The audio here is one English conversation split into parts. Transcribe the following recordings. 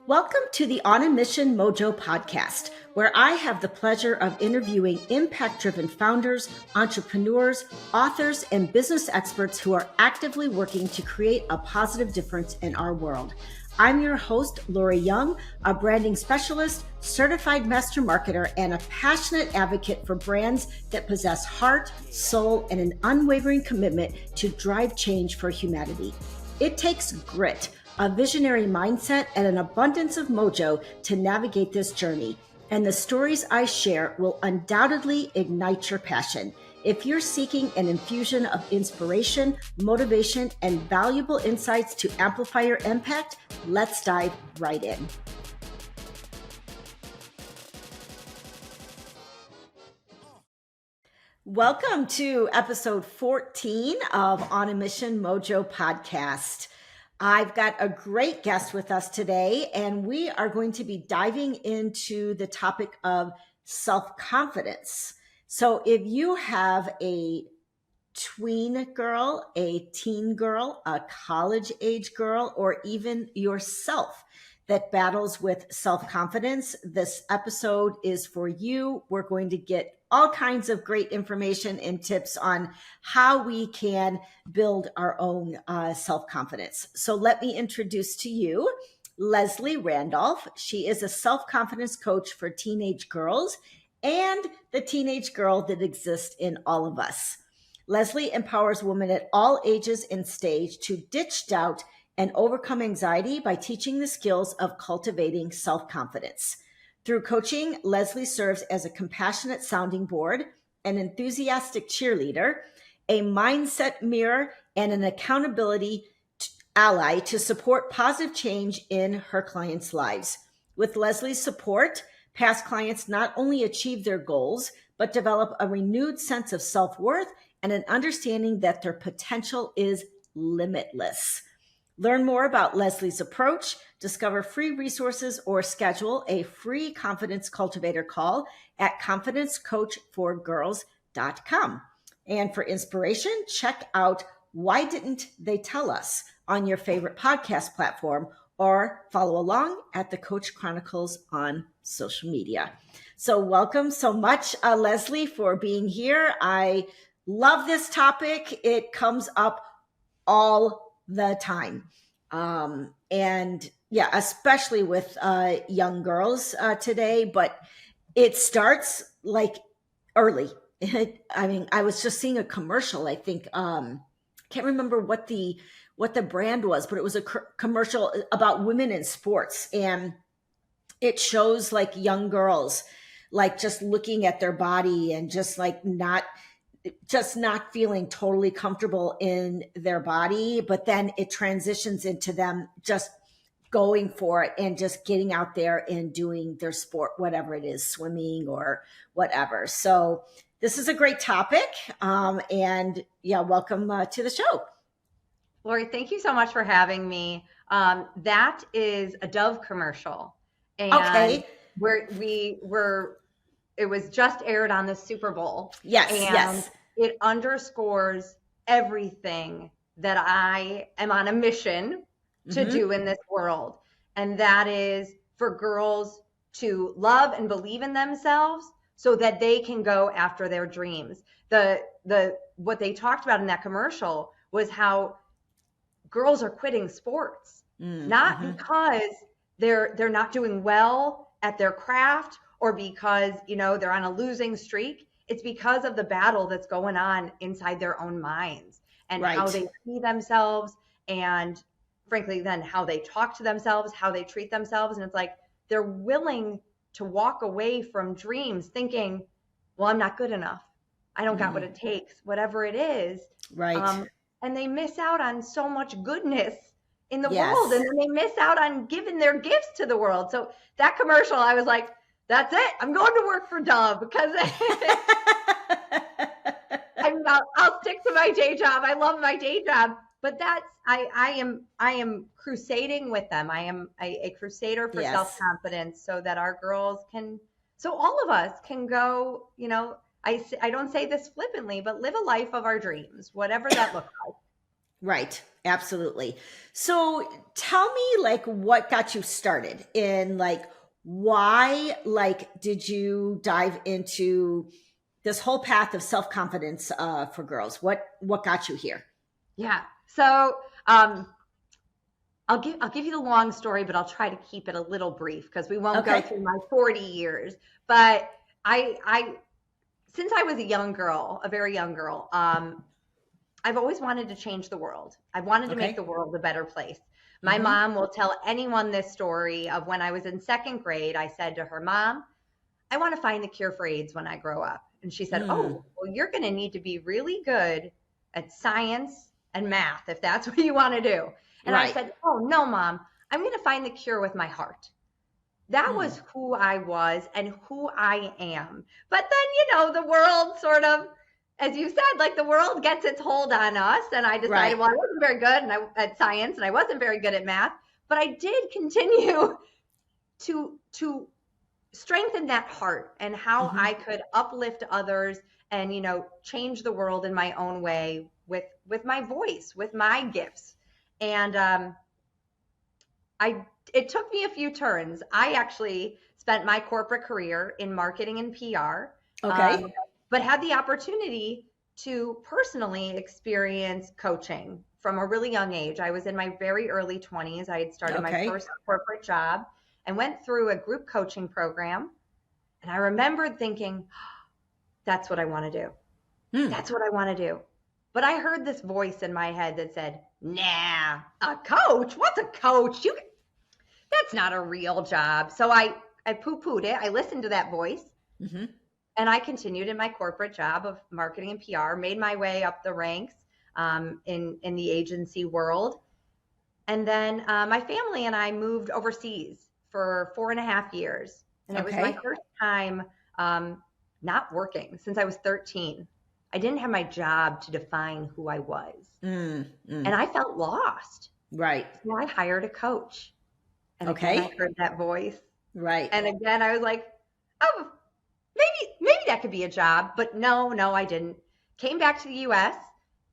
Welcome to the On a Mission Mojo podcast, where I have the pleasure of interviewing impact-driven founders, entrepreneurs, authors, and business experts who are actively working to create a positive difference in our world. I'm your host, Lori Young, a branding specialist, certified master marketer, and a passionate advocate for brands that possess heart, soul, and an unwavering commitment to drive change for humanity. It takes grit, a visionary mindset, and an abundance of mojo to navigate this journey. And the stories I share will undoubtedly ignite your passion. If you're seeking an infusion of inspiration, motivation, and valuable insights to amplify your impact, let's dive right in. Welcome to episode 14 of On a Mission Mojo podcast. I've got a great guest with us today, and we are going to be diving into the topic of self-confidence. So if you have a tween girl, a teen girl, a college age girl, or even yourself that battles with self-confidence, this episode is for you. We're going to get all kinds of great information and tips on how we can build our own self-confidence. So let me introduce to you Leslie Randolph. She is a self-confidence coach for teenage girls and the teenage girl that exists in all of us. Leslie empowers women at all ages and stage to ditch doubt and overcome anxiety by teaching the skills of cultivating self-confidence. Through coaching, Leslie serves as a compassionate sounding board, an enthusiastic cheerleader, a mindset mirror, and an accountability ally to support positive change in her clients' lives. With Leslie's support, past clients not only achieve their goals, but develop a renewed sense of self-worth and an understanding that their potential is limitless. Learn more about Leslie's approach, discover free resources, or schedule a free Confidence Cultivator call at confidencecoachforgirls.com. And for inspiration, check out Why Didn't They Tell Us on your favorite podcast platform, or follow along at the Coach Chronicles on social media. So welcome so much, Leslie, for being here. I love this topic. It comes up all the time. And yeah, especially with young girls today, but it starts like early. I mean, I was just seeing a commercial, I think, can't remember what the brand was, but it was a commercial about women in sports. And it shows like young girls, like just looking at their body and just like not feeling totally comfortable in their body, but then it transitions into them just going for it and just getting out there and doing their sport, whatever it is, swimming or whatever. So this is a great topic. And yeah, welcome to the show. Lori, thank you so much for having me. That is a Dove commercial. And okay. It was just aired on the Super Bowl. Yes, and yes. It underscores everything that I am on a mission to do in this world. And that is for girls to love and believe in themselves so that they can go after their dreams. What they talked about in that commercial was how girls are quitting sports, not because they're not doing well at their craft or because, they're on a losing streak. It's because of the battle that's going on inside their own minds and how they see themselves, and frankly, then how they talk to themselves, how they treat themselves. And it's like, they're willing to walk away from dreams thinking, well, I'm not good enough. I don't got what it takes, whatever it is. Right. And they miss out on so much goodness in the world. And then they miss out on giving their gifts to the world. So that commercial, I was like, that's it. I'm going to work for Dove because I'll stick to my day job. I love my day job, but I am crusading with them. I am a crusader for self-confidence so that our girls so all of us can go, I don't say this flippantly, but live a life of our dreams, whatever that looks like. Right. Absolutely. So tell me like what got you started in like why like did you dive into this whole path of self-confidence for girls? What got you here? Yeah. So um, I'll give you the long story, but I'll try to keep it a little brief because we won't go Okay. through my 40 years. But I since I was a young girl, a very young girl, I've always wanted to change the world. I wanted to make the Okay. world a better place. My Mm-hmm. mom will tell anyone this story of when I was in second grade. I said to her, Mom, I want to find the cure for AIDS when I grow up. And she said, Mm. Oh, well, you're going to need to be really good at science and math if that's what you want to do. And I Right. said, Oh, no, Mom, I'm going to find the cure with my heart. That Mm. was who I was and who I am. But then, the world sort of, as you said, like the world gets its hold on us. And I decided, Right. well, I wasn't very good at science and I wasn't very good at math, but I did continue to strengthen that heart and how Mm-hmm. I could uplift others and, change the world in my own way with my voice, with my gifts. And I it took me a few turns. I actually spent my corporate career in marketing and PR, Okay. but had the opportunity to personally experience coaching from a really young age. I was in my very early 20s. I had started my Okay. first corporate job and went through a group coaching program. And I remembered thinking, that's what I want to do. Mm. That's what I want to do. But I heard this voice in my head that said, nah, a coach? What's a coach? That's not a real job. So I poo-pooed it. I listened to that voice Mm-hmm. and I continued in my corporate job of marketing and PR, made my way up the ranks in the agency world. And then my family and I moved overseas for 4.5 years. And it was my Okay. first time not working since I was 13. I didn't have my job to define who I was. Mm. And Mm. I felt lost. Right. So I hired a coach. And again, I Okay. heard that voice. Right. And again, I was like, oh, maybe that could be a job. But no, I didn't. Came back to the US,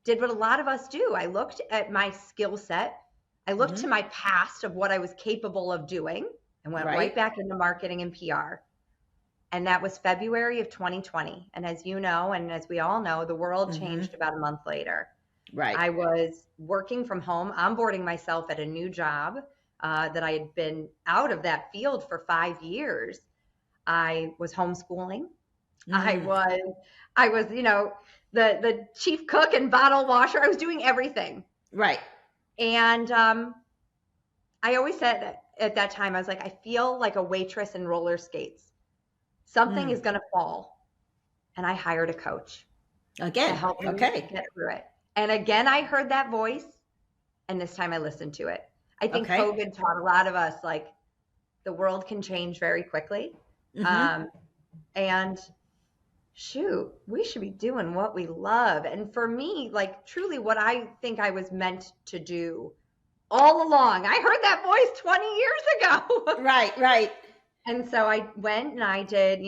did what a lot of us do. I looked at my skill set. I looked Mm-hmm. to my past of what I was capable of doing and went right Right. back into marketing and PR. And that was February of 2020. And as you know, and as we all know, the world Mm-hmm. changed about a month later. Right. I was working from home, onboarding myself at a new job that I had been out of that field for 5 years. I was homeschooling. I Mm. was, I was, the chief cook and bottle washer. I was doing everything. Right. And I always said at that time, I was like, I feel like a waitress in roller skates. Something Mm. is going to fall. And I hired a coach to Again. help me Okay. get through it. And again, I heard that voice, and this time I listened to it. I think Okay. COVID taught a lot of us like the world can change very quickly. Mm-hmm. Um, and shoot, we should be doing what we love. And for me, like truly what I think I was meant to do all along. I heard that voice 20 years ago. Right. Right. And so I went and I did,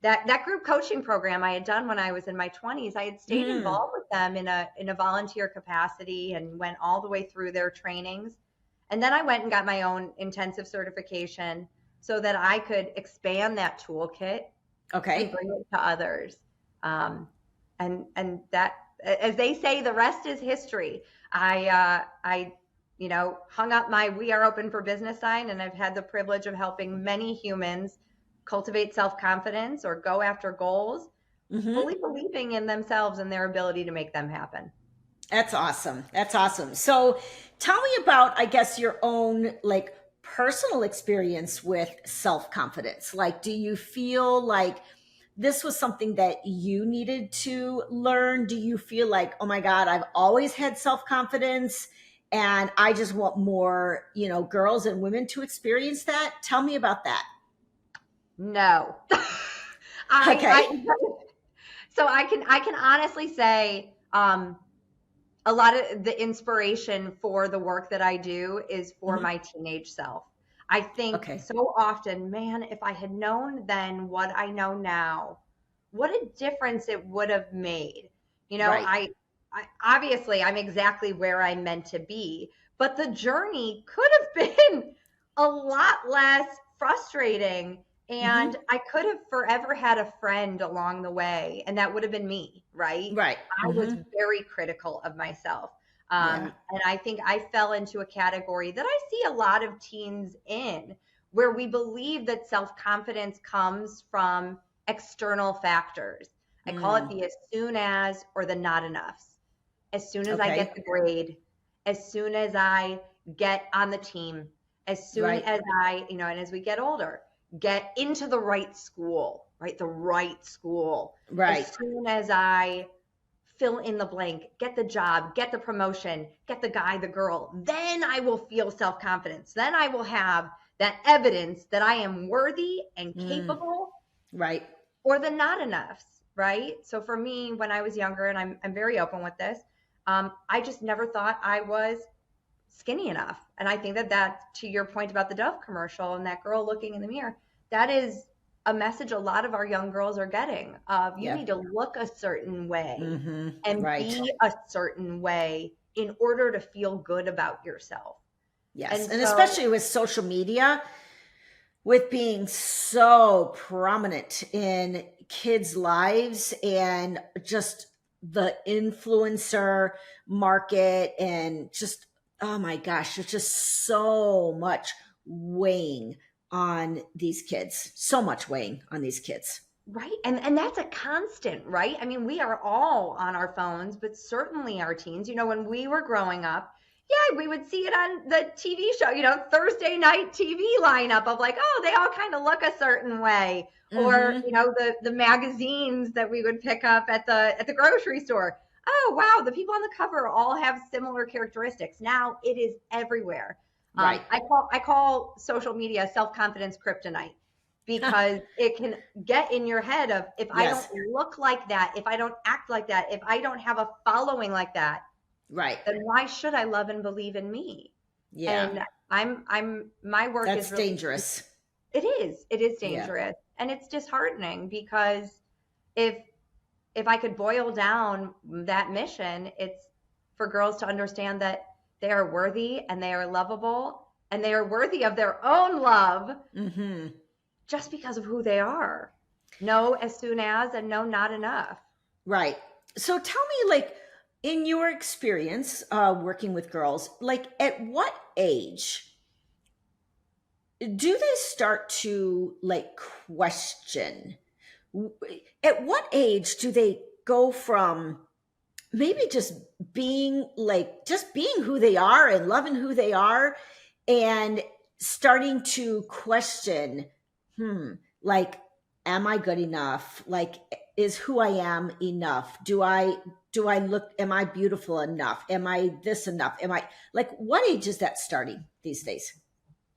that group coaching program I had done when I was in my 20s. I had stayed Mm. involved with them in a volunteer capacity and went all the way through their trainings. And then I went and got my own intensive certification so that I could expand that toolkit and Okay. bring it to others. And that, as they say, the rest is history. I hung up my "We Are Open for Business" sign, and I've had the privilege of helping many humans cultivate self-confidence or go after goals, Mm-hmm. fully believing in themselves and their ability to make them happen. That's awesome. That's awesome. So tell me about, I guess, your own like personal experience with self-confidence. Like, do you feel like this was something that you needed to learn? Do you feel like, oh my God, I've always had self-confidence and I just want more, girls and women to experience that? Tell me about that. No. Okay. I so I can honestly say a lot of the inspiration for the work that I do is for Mhm. my teenage self. I think Okay. so often, man, if I had known then what I know now, what a difference it would have made. Right. obviously I'm exactly where I'm meant to be, but the journey could have been a lot less frustrating. Mm-hmm. And I could have forever had a friend along the way, and that would have been me, right? Right. I was Mm-hmm. very critical of myself. Yeah. And I think I fell into a category that I see a lot of teens in, where we believe that self confidence comes from external factors. I call it Mm. the as soon as or the not enoughs. As soon as I Okay. get the grade, as soon as I get on the team, as soon Right. as I, and as we get older, get into the right school, right? The right school. As Right. soon as I fill in the blank, get the job, get the promotion, get the guy, the girl, then I will feel self confidence. Then I will have that evidence that I am worthy and Mm. capable, Right. or the not enoughs, right? So for me, when I was younger, and I'm very open with this, I just never thought I was skinny enough. And I think that to your point about the Dove commercial and that girl looking in the mirror, that is a message a lot of our young girls are getting of you Yeah. need to look a certain way Mm-hmm. and Right. be a certain way in order to feel good about yourself. Yes. And And so, especially with social media, with being so prominent in kids' lives and just the influencer market and just, oh my gosh, there's just so much weighing on these kids, so much weighing on these kids. right. And that's a constant, right? I mean, we are all on our phones, but certainly our teens, when we were growing up, yeah, we would see it on the TV show, Thursday night TV lineup of like, oh, they all kind of look a certain way. Or, Mm-hmm. the magazines that we would pick up at the grocery store. Oh, wow, the people on the cover all have similar characteristics. Now it is everywhere. Right. I call social media self-confidence kryptonite, because it can get in your head of, if I don't Yes. look like that, if I don't act like that, if I don't have a following like that, Right. then why should I love and believe in me? Yeah. And my work is That's really, dangerous. it is Yeah. dangerous, and it's disheartening, because if I could boil down that mission, it's for girls to understand that they are worthy and they are lovable and they are worthy of their own love, Mm-hmm. just because of who they are. No as soon as, and no not enough. Right. So tell me, like, in your experience working with girls, like, at what age do they start to like question? At what age do they go from maybe just being who they are and loving who they are and starting to question, hmm, like, am I good enough? Like, is who I am enough? Do I look, am I beautiful enough? Am I this enough? Am I, like, what age is that starting these days?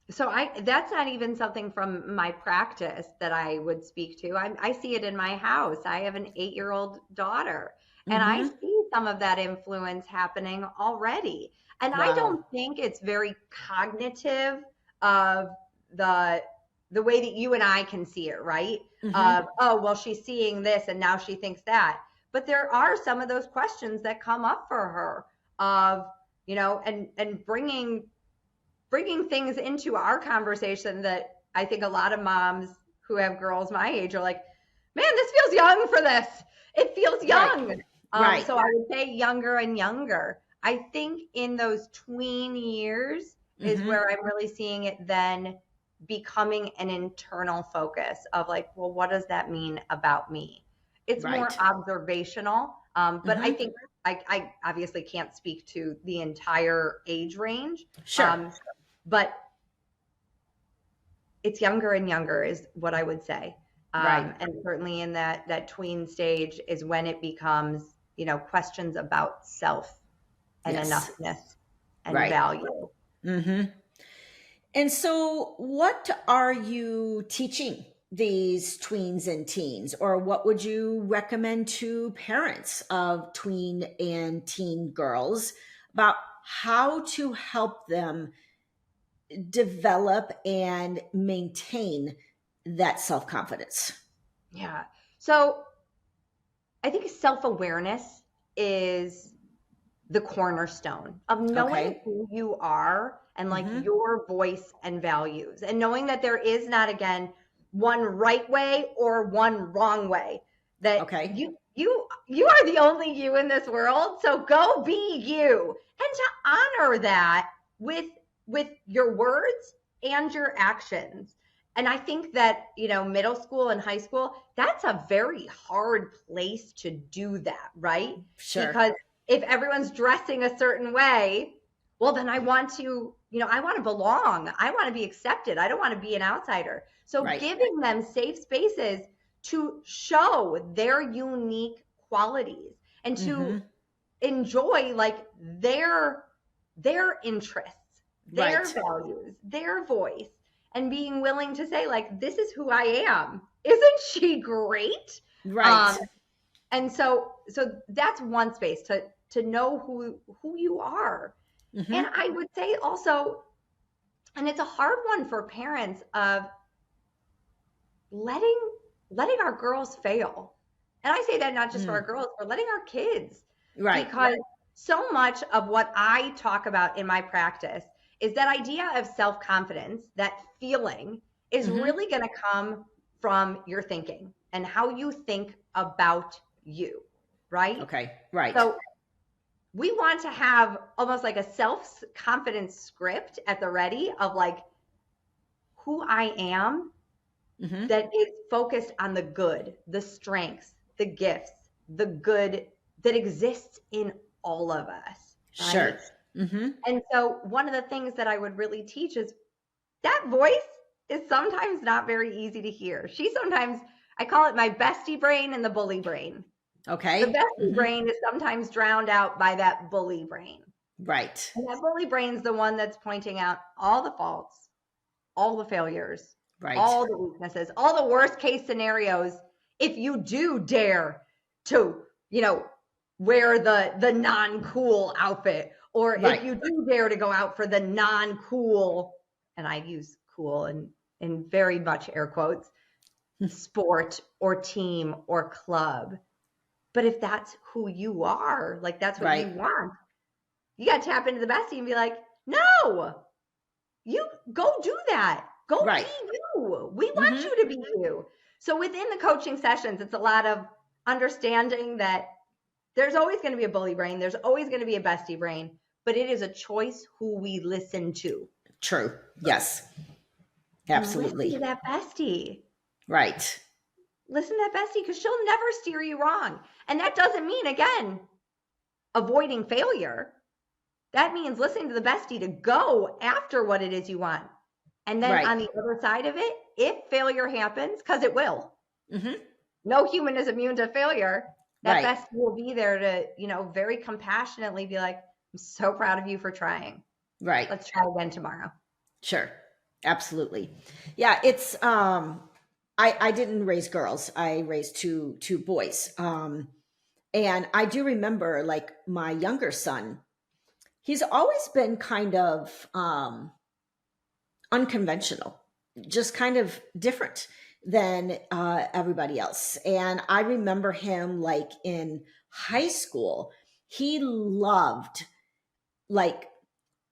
So that's not even something from my practice that I would speak to. I see it in my house. I have an 8-year-old daughter, and I Mm-hmm. see some of that influence happening already. And I Wow. don't think it's very cognitive of the the way that you and I can see it, right? Mm-hmm. Of, oh, well, she's seeing this and now she thinks that. But there are some of those questions that come up for her of, and bringing things into our conversation that I think a lot of moms who have girls my age are like, man, this feels young for this. It feels Right. young. Right. So I would say younger and younger. I think in those tween years is Mm-hmm. where I'm really seeing it then becoming an internal focus of like, well, what does that mean about me? It's more Right. observational. But I Mm-hmm. think I obviously can't speak to the entire age range. Sure. Um, but it's younger and younger is what I would say. Right. And certainly in that tween stage is when it becomes, questions about self and Yes. enoughness and Right. value. Mm-hmm. And so, what are you teaching these tweens and teens, or what would you recommend to parents of tween and teen girls about how to help them develop and maintain that self confidence? Yeah. So I think self awareness is the cornerstone of knowing Okay. who you are and like Mm-hmm. your voice and values, and knowing that there is not, again, one right way or one wrong way, that Okay. you are the only you in this world, so go be you, and to honor that with your words and your actions. And I think that, middle school and high school, that's a very hard place to do that, right? Sure. Because if everyone's dressing a certain way, well, then I want to, I want to belong. I want to be accepted. I don't want to be an outsider. So Right. giving them safe spaces to show their unique qualities and Mm-hmm. to enjoy like their interests, their Right. values, their voice, and being willing to say like, this is who I am. Isn't she great? Right. And so that's one space to know who you are. Mm-hmm. And I would say also, and it's a hard one for parents, of letting our girls fail. And I say that not just for our girls, but letting our kids. Right. Because so much of what I talk about in my practice is that idea of self-confidence, that feeling is Mm-hmm. really going to come from your thinking and how you think about you, right? Okay. Right. So we want to have almost like a self-confidence script at the ready of like who I am, Mm-hmm. that is focused on the good, the strengths, the gifts, the good that exists in all of us. Right? Sure. Mm-hmm. And so one of the things that I would really teach is that voice is sometimes not very easy to hear. I call it my bestie brain and the bully brain. Okay. The bestie Mm-hmm. brain is sometimes drowned out by that bully brain. Right. And that bully brain's the one that's pointing out all the faults, all the failures, Right. all the weaknesses, all the worst case scenarios. If you do dare to, wear the non-cool outfit, or Right. if you do dare to go out for the non-cool, and I use cool in very much air quotes, sport or team or club. But if that's who you are, like that's what Right. you want, you got to tap into the bestie and be like, no, you go do that. Go Right. be you. We want Mm-hmm. you to be you. So within the coaching sessions, it's a lot of understanding that there's always going to be a bully brain. There's always going to be a bestie brain, but it is a choice who we listen to. True. Yes. Absolutely. Listen to that bestie. Right. Listen to that bestie, because she'll never steer you wrong. And that doesn't mean, again, avoiding failure. That means listening to the bestie to go after what it is you want. And then Right. on the other side of it, if failure happens, because it will, Mm-hmm. no human is immune to failure, that Right. bestie will be there to, very compassionately be like, I'm so proud of you for trying. Right. Let's try again tomorrow. Sure. Absolutely. Yeah. It's, I didn't raise girls. I raised two boys. And I do remember like my younger son, he's always been kind of, unconventional, just kind of different than everybody else. And I remember him like in high school, he loved like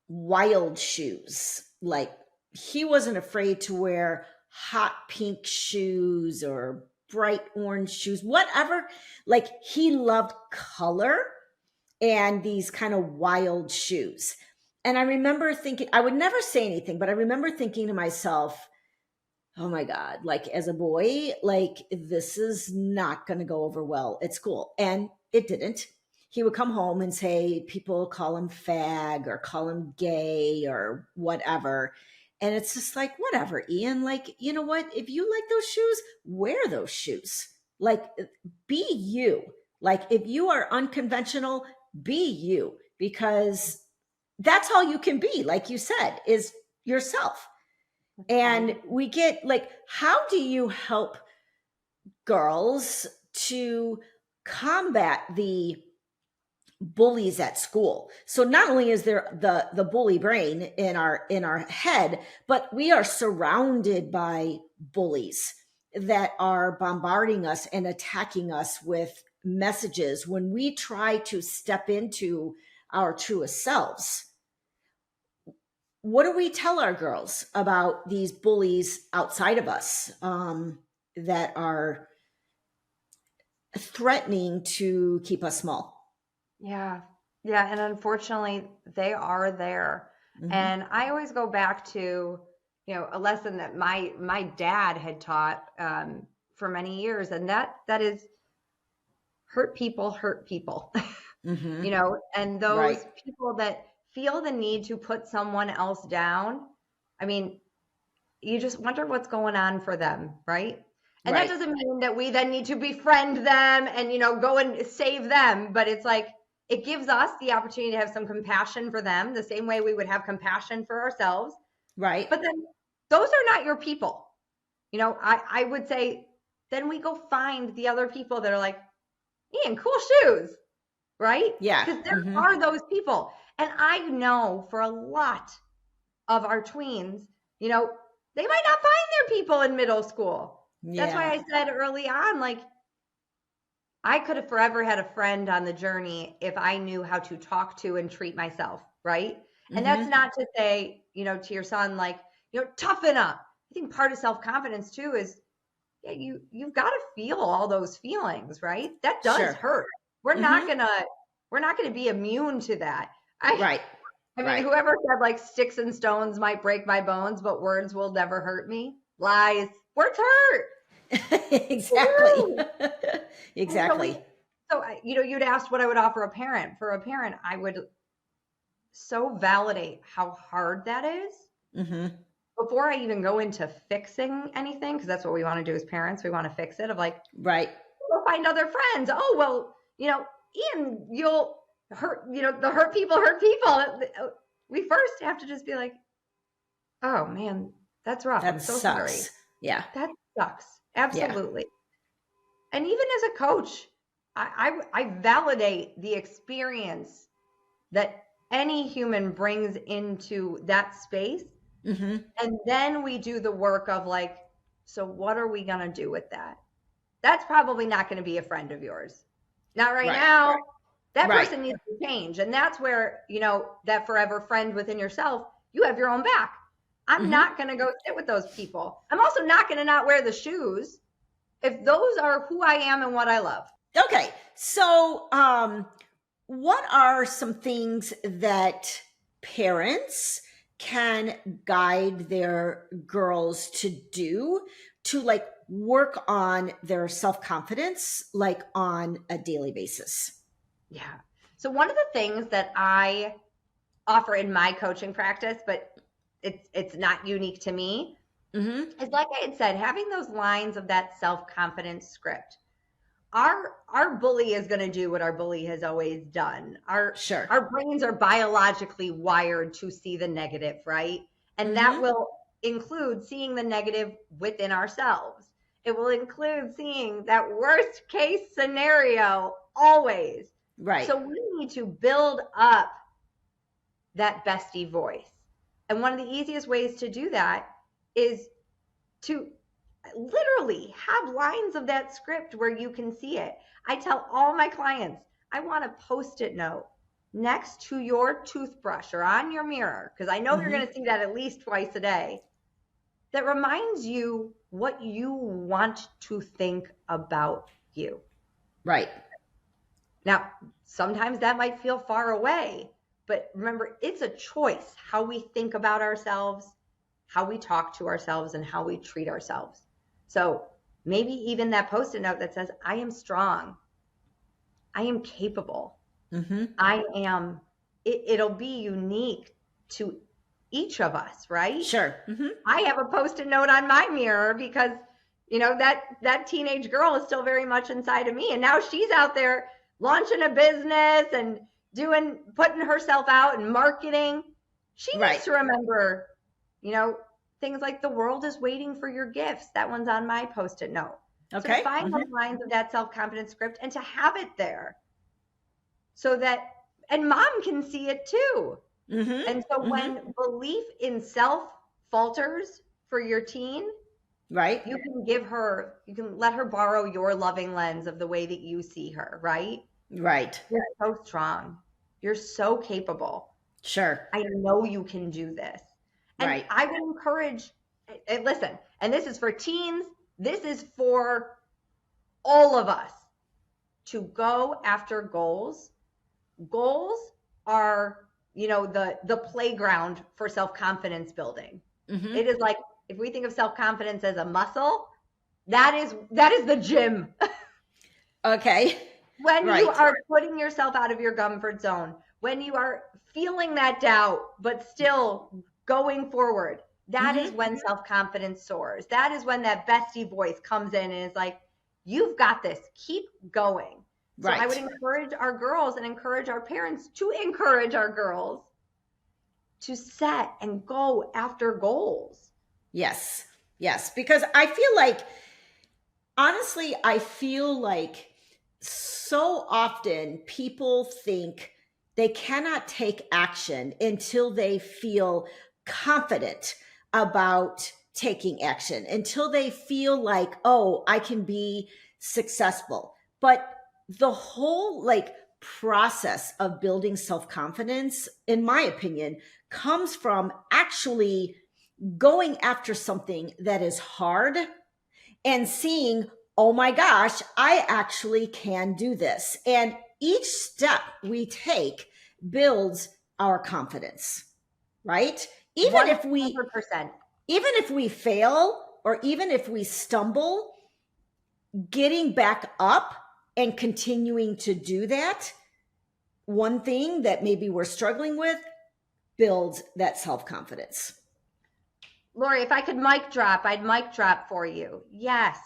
wild shoes. Like he wasn't afraid to wear hot pink shoes or bright orange shoes, whatever. Like he loved color and these kind of wild shoes. And I remember thinking, I would never say anything, but I remember thinking to myself, oh my God, like as a boy, like this is not going to go over well at school. And it didn't. He would come home and say, people call him fag or call him gay or whatever. And it's just like, whatever, Ian, like, you know what? If you like those shoes, wear those shoes. Like, be you. Like, if you are unconventional, be you, because that's all you can be, like you said, is yourself. And we get like, how do you help girls to combat the bullies at school? So not only is there the bully brain in our head, but we are surrounded by bullies that are bombarding us and attacking us with messages when we try to step into our truest selves. What do we tell our girls about these bullies outside of us that are threatening to keep us small? Yeah. Yeah. And unfortunately, they are there. And I always go back to, a lesson that my dad had taught for many years. And that is hurt people hurt people, and those Right. people that feel the need to put someone else down. I mean, you just wonder what's going on for them, right? And that Right. doesn't mean that we then need to befriend them and, go and save them. But it's like, it gives us the opportunity to have some compassion for them, the same way we would have compassion for ourselves. Right. But then those are not your people. I would say then we go find the other people that are like, Ian, cool shoes, right? Yeah. Because there are those people. And I know for a lot of our tweens, they might not find their people in middle school. Yeah. That's why I said early on, like, I could have forever had a friend on the journey if I knew how to talk to and treat myself, right? And that's not to say, to your son, like, toughen up. I think part of self-confidence too is, yeah, you've got to feel all those feelings, right? That does hurt. We're not gonna be immune to that. Right. I mean, whoever said like sticks and stones might break my bones, but words will never hurt me. Lies. Words hurt. Exactly. Exactly. So, you'd asked what I would offer a parent. For a parent, I would so validate how hard that is before I even go into fixing anything, because that's what we want to do as parents. We want to fix it of like, right. We'll find other friends. Oh, well, Ian, you'll hurt, the hurt people hurt people. We first have to just be like, oh man, that's rough. That I'm so sucks. sorry. Yeah. That sucks. Absolutely. Yeah. And even as a coach, I validate the experience that any human brings into that space. And then we do the work of like, so what are we going to do with that? That's probably not going to be a friend of yours. Not right now. That person needs to change. And that's where, that forever friend within yourself, you have your own back. I'm not going to go sit with those people. I'm also not going to not wear the shoes if those are who I am and what I love. Okay. So, what are some things that parents can guide their girls to do to like work on their self-confidence, like on a daily basis? Yeah. So one of the things that I offer in my coaching practice, but it's not unique to me, is like I had said, having those lines of that self-confidence script. Our bully is going to do what our bully has always done. Our brains are biologically wired to see the negative, right? And that will include seeing the negative within ourselves. It will include seeing that worst case scenario always. Right. So we need to build up that bestie voice. And one of the easiest ways to do that is to literally have lines of that script where you can see it. I tell all my clients, I want a Post-it note next to your toothbrush or on your mirror, because I know you're going to see that at least twice a day, that reminds you what you want to think about you. Right. Now, sometimes that might feel far away, but remember, it's a choice how we think about ourselves, how we talk to ourselves, and how we treat ourselves. So maybe even that Post-it note that says, I am strong. I am capable. I am, it'll be unique to each of us, right? Sure. I have a Post-it note on my mirror because, that teenage girl is still very much inside of me. And now she's out there launching a business and putting herself out and marketing. She needs to remember, things like the world is waiting for your gifts. That one's on my Post-it note. Okay. So to find the lines of that self-confidence script and to have it there so that, and mom can see it too. And so when belief in self falters for your teen, you can let her borrow your loving lens of the way that you see her, right? Right. You're so strong. You're so capable. Sure. I know you can do this. And Right. I would encourage, and listen, and this is for teens, this is for all of us, to go after goals. Goals are, the playground for self-confidence building. Mm-hmm. It is like, if we think of self-confidence as a muscle, that is the gym. Okay. When Right. you are putting yourself out of your comfort zone, when you are feeling that doubt, but still going forward, that is when self-confidence soars. That is when that bestie voice comes in and is like, you've got this, keep going. So I would encourage our girls and encourage our parents to encourage our girls to set and go after goals. Yes. Yes. Because I feel like, honestly, I feel like so often people think they cannot take action until they feel confident about taking action, until they feel like, oh, I can be successful. But the whole process of building self-confidence, in my opinion, comes from actually going after something that is hard and seeing, oh my gosh, I actually can do this. And each step we take builds our confidence, right? Even 100%. if we fail, or even if we stumble, getting back up and continuing to do that, one thing that maybe we're struggling with, builds that self-confidence. Lori, if I could mic drop, I'd mic drop for you. Yes,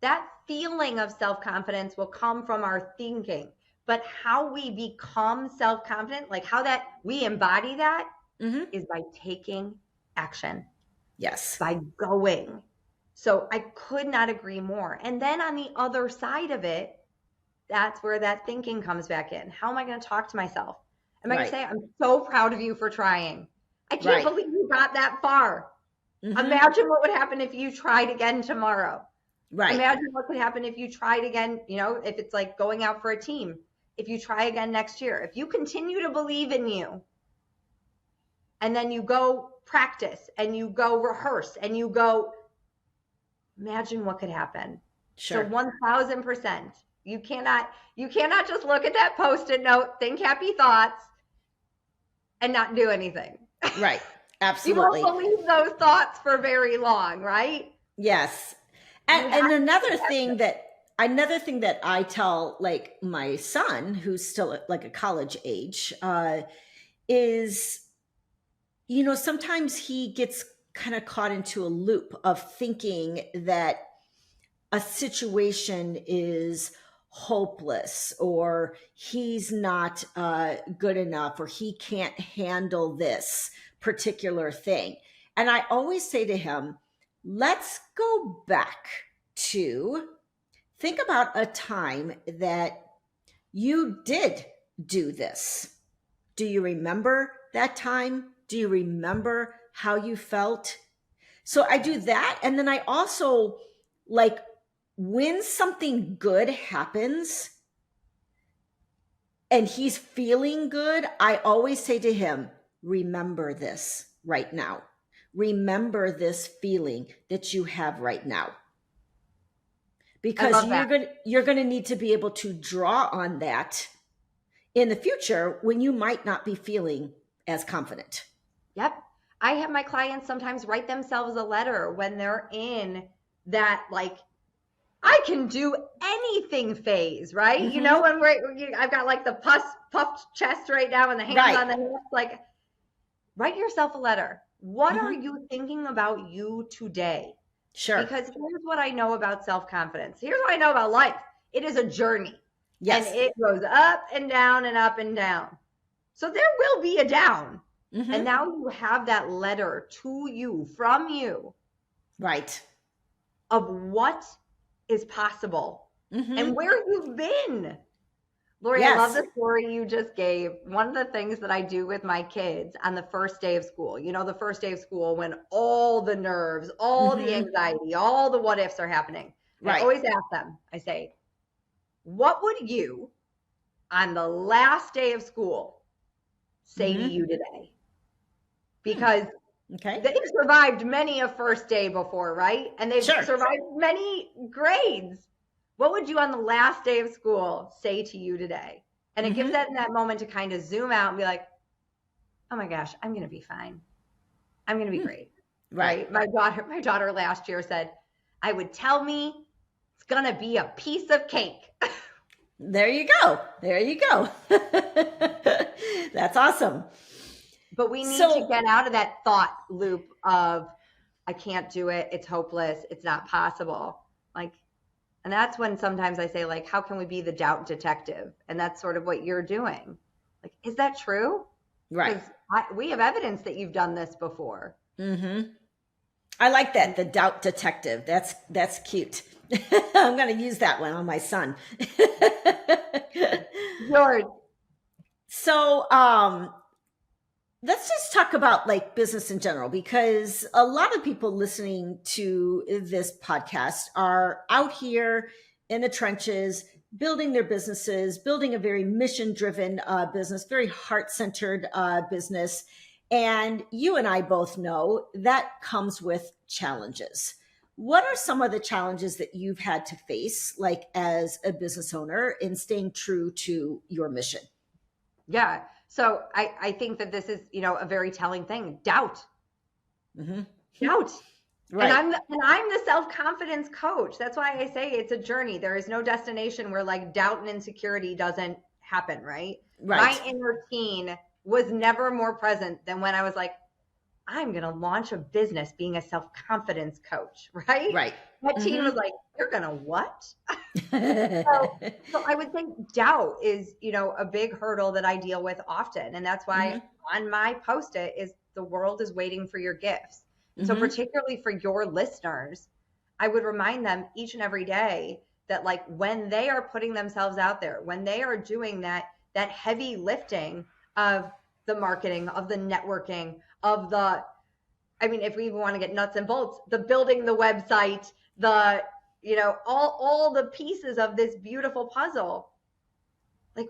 that feeling of self-confidence will come from our thinking, but how we become self-confident, like how that we embody that, is by taking action. Yes. By going. So I could not agree more. And then on the other side of it, that's where that thinking comes back in. How am I going to talk to myself? Am I going to say, I'm so proud of you for trying. I can't believe you got that far. Imagine what would happen if you tried again tomorrow. Right. Imagine what could happen if you tried again, if it's like going out for a team, if you try again next year, if you continue to believe in you, and then you go practice and you go rehearse and you go, imagine what could happen. Sure. So 1000%. You cannot just look at that Post-it note, think happy thoughts, and not do anything. Right. Absolutely. You won't believe those thoughts for very long, right? Yes. And another thing that I tell my son, who's still like a college age, is, sometimes he gets kind of caught into a loop of thinking that a situation is hopeless, or he's not good enough, or he can't handle this particular thing. And I always say to him, let's go back to think about a time that you did do this. Do you remember that time? Do you remember how you felt? So I do that. And then I also, when something good happens and he's feeling good, I always say to him, remember this right now. Remember this feeling that you have right now. Because you're going to need to be able to draw on that in the future when you might not be feeling as confident. Yep. I have my clients sometimes write themselves a letter when they're in that, I can do anything phase, right? When I've got the puffed chest right now and the hands on the hips, write yourself a letter. What are you thinking about you today? Sure. Because here's what I know about self-confidence. Here's what I know about life. It is a journey. Yes. And it goes up and down and up and down. So there will be a down. And now you have that letter to you, from you. Right. Of what is possible and where you've been. Lori, I love the story you just gave. One of the things that I do with my kids on the first day of school, the first day of school when all the nerves, all the anxiety, all the what ifs are happening. Right. I always ask them, I say, what would you on the last day of school say to you today? Because Okay. they've survived many a first day before, right? And they've survived many grades. What would you on the last day of school say to you today? And it gives that in that moment to kind of zoom out and be like, oh my gosh, I'm going to be fine. I'm going to be great. Right. My daughter last year said, I would tell me it's going to be a piece of cake. There you go. There you go. That's awesome. But we need to get out of that thought loop of, I can't do it. It's hopeless. It's not possible. Like, and that's when sometimes I say, like, how can we be the doubt detective? And that's sort of what you're doing. Like, is that true? Right. We have evidence that you've done this before. I like that. The doubt detective. That's cute. I'm going to use that one on my son. Yours. So, let's just talk about like business in general, because a lot of people listening to this podcast are out here in the trenches, building their businesses, building a very mission-driven business, very heart-centered business. And you and I both know that comes with challenges. What are some of the challenges that you've had to face, like as a business owner, in staying true to your mission? Yeah. So I think that this is, a very telling thing. Doubt. Doubt. Right. And I'm the self-confidence coach. That's why I say it's a journey. There is no destination where like doubt and insecurity doesn't happen, right? My inner teen was never more present than when I was like, I'm going to launch a business being a self-confidence coach, right? Right. That teen was like, you're going to what? So I would think doubt is, a big hurdle that I deal with often. And that's why on my Post-it is the world is waiting for your gifts. So particularly for your listeners, I would remind them each and every day that like when they are putting themselves out there, when they are doing that heavy lifting of the marketing, of the networking, of the, if we even want to get nuts and bolts, the building the website, the, all the pieces of this beautiful puzzle, like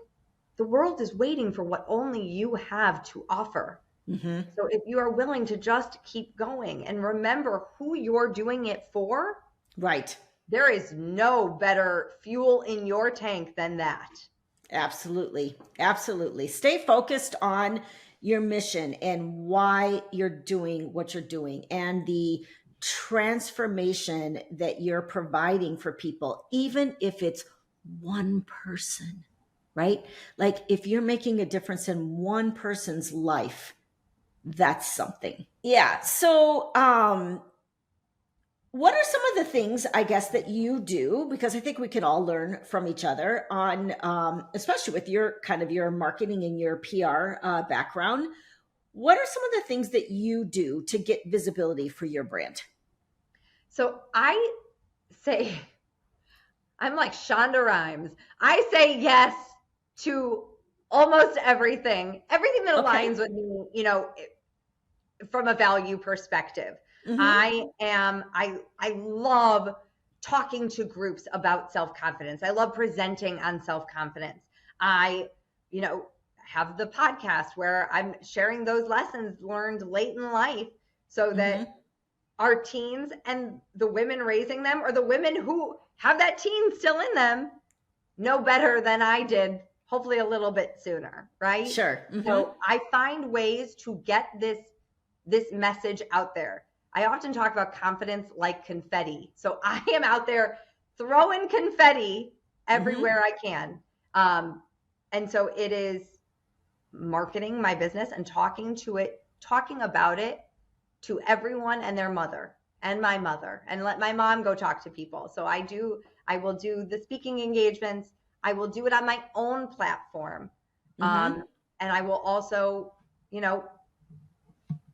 the world is waiting for what only you have to offer. So if you are willing to just keep going and remember who you're doing it for, right? There is no better fuel in your tank than that. Absolutely. Absolutely. Stay focused on your mission and why you're doing what you're doing and the transformation that you're providing for people, even if it's one person, right? Like if you're making a difference in one person's life, that's something. Yeah. So, what are some of the things, I guess, that you do? Because I think we can all learn from each other on, especially with your marketing and your PR background. What are some of the things that you do to get visibility for your brand? So I say, I'm like Shonda Rhimes. I say yes to almost everything that aligns with me, from a value perspective. I love talking to groups about self-confidence. I love presenting on self-confidence. I, have the podcast where I'm sharing those lessons learned late in life so that our teens and the women raising them, or the women who have that teen still in them, know better than I did, hopefully a little bit sooner, right? Sure. So I find ways to get this message out there. I often talk about confidence like confetti. So I am out there throwing confetti everywhere I can. And so it is marketing my business and talking about it to everyone and their mother and my mother, and let my mom go talk to people. So I will do the speaking engagements. I will do it on my own platform. And I will also,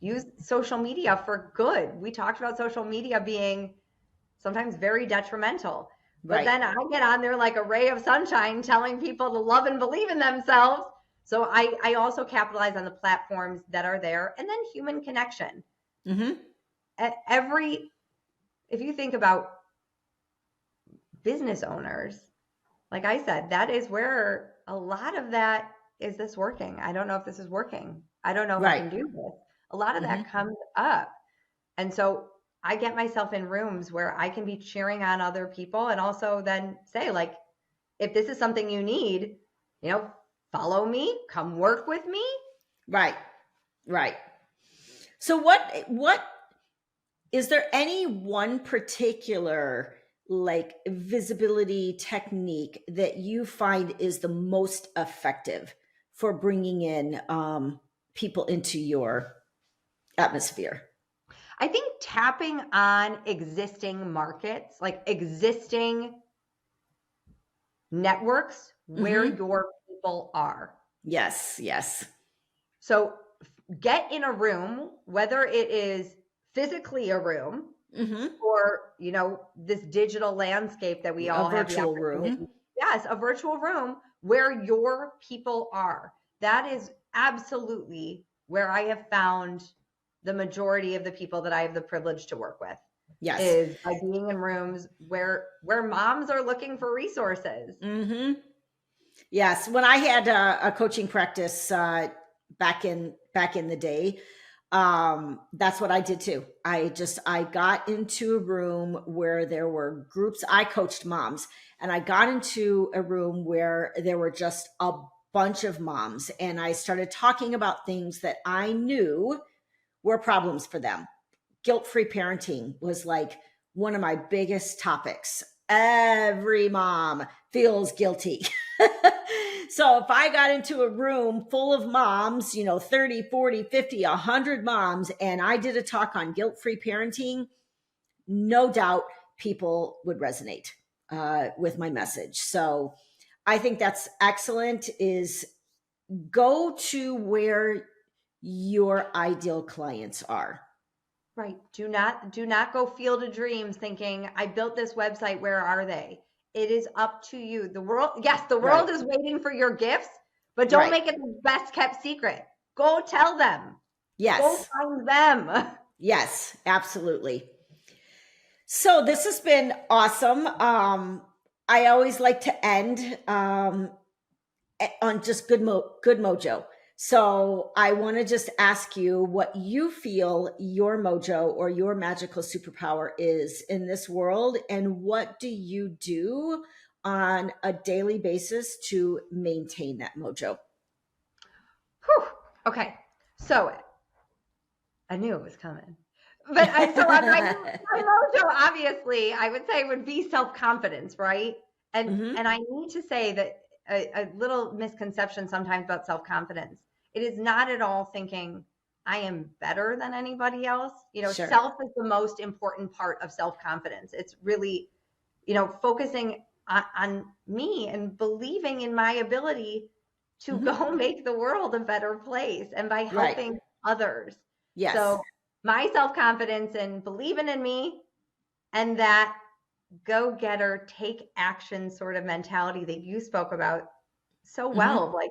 use social media for good. We talked about social media being sometimes very detrimental, but then I get on there like a ray of sunshine telling people to love and believe in themselves. So I also capitalize on the platforms that are there, and then human connection. If you think about business owners, like I said, that is where a lot of that is this working? I don't know if this is working. I don't know if I Right. can do this. A lot of Mm-hmm. that comes up. And so I get myself in rooms where I can be cheering on other people and also then say, like, if this is something you need, follow me, come work with me. Right. Right. So what is there any one particular like visibility technique that you find is the most effective for bringing in people into your atmosphere? I think tapping on existing markets, like existing networks where Mm-hmm. your people are. Yes. Yes. So get in a room, whether it is physically a room Mm-hmm. or, this digital landscape that we A all have the virtual opportunity. room. Yes, a virtual room where your people are. That is absolutely where I have found the majority of the people that I have the privilege to work with. Yes. Is by being in rooms where moms are looking for resources. Mm-hmm. Yes. When I had a coaching practice back in the day, that's what I did too. I got into a room where there were groups. I coached moms, and I got into a room where there were just a bunch of moms, and I started talking about things that I knew were problems for them. Guilt-free parenting was like one of my biggest topics. Every mom feels guilty. So if I got into a room full of moms, 30, 40, 50, 100 moms, and I did a talk on guilt-free parenting, no doubt people would resonate with my message. So I think that's excellent, is go to where your ideal clients are. Right. Do not go field of dreams thinking, I built this website, where are they? It is up to you. The world Right. is waiting for your gifts, but don't Right. make it the best kept secret. Go tell them. Go Yes. find them. Yes, absolutely. So this has been awesome. I always like to end on just good mojo. So I want to just ask you what you feel your mojo or your magical superpower is in this world, and what do you do on a daily basis to maintain that mojo? Whew. Okay. So I knew it was coming. But my mojo, obviously, I would say would be self-confidence, right? And Mm-hmm. and I need to say that a little misconception sometimes about self-confidence. It is not at all thinking I am better than anybody else. Sure. Self is the most important part of self-confidence. It's really, focusing on me and believing in my ability to Mm-hmm. go make the world a better place and by Right. helping others. Yes. So my self-confidence and believing in me, and that go-getter, take action sort of mentality that you spoke about so Mm-hmm. well. Like,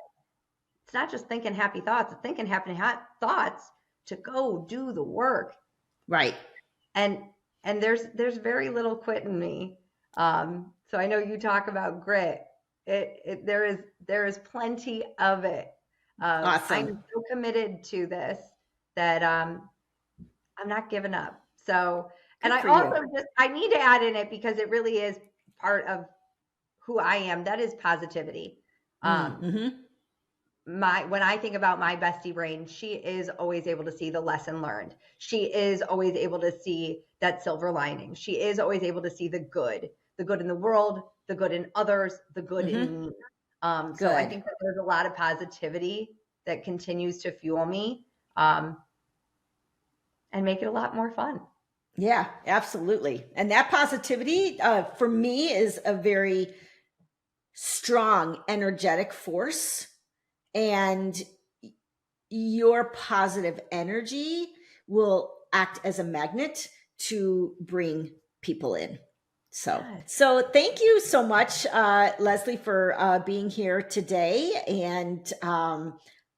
it's not just thinking happy thoughts, it's thinking happy thoughts to go do the work. Right. And there's very little quit in me. So I know you talk about grit. There is plenty of it. Awesome. I'm so committed to this that I'm not giving up. So, and Good I for you. also I need to add in it because it really is part of who I am. That is positivity. Mm-hmm. When I think about my bestie brain, she is always able to see the lesson learned. She is always able to see that silver lining. She is always able to see the good in the world, the good in others, the good Mm-hmm. in me. So I Good. think that there's a lot of positivity that continues to fuel me, and make it a lot more fun. Yeah, absolutely. And that positivity for me is a very strong energetic force. And your positive energy will act as a magnet to bring people in. So thank you so much, Leslie, for being here today. And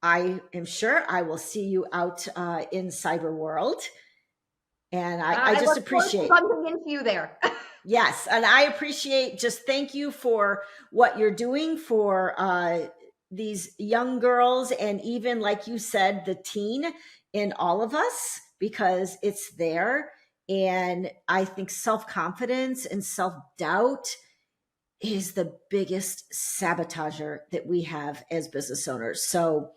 I am sure I will see you out in cyber world. And I just look forward to appreciate. bumping into you there. Yes, and I appreciate, just thank you for what you're doing for these young girls, and even, like you said, the teen in all of us, because it's there. And I think self-confidence and self-doubt is the biggest sabotager that we have as business owners. So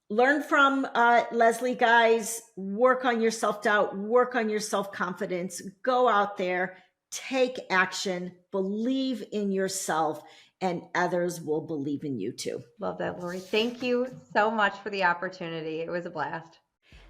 learn from Leslie, guys. Work on your self-doubt, work on your self-confidence, go out there, take action, believe in yourself, and others will believe in you too. Love that, Lori. Thank you so much for the opportunity. It was a blast.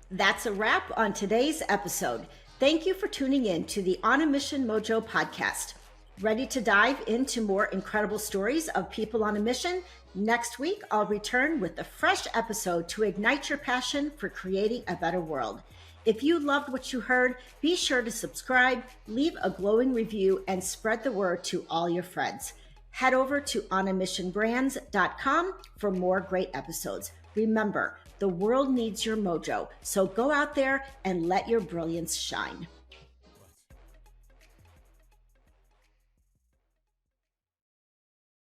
That's a wrap on today's episode. Thank you for tuning in to the On a Mission Mojo podcast. Ready to dive into more incredible stories of people on a mission? Next week, I'll return with a fresh episode to ignite your passion for creating a better world. If you loved what you heard, be sure to subscribe, leave a glowing review, and spread the word to all your friends. Head over to onamissionbrands.com for more great episodes. Remember, the world needs your mojo, so go out there and let your brilliance shine.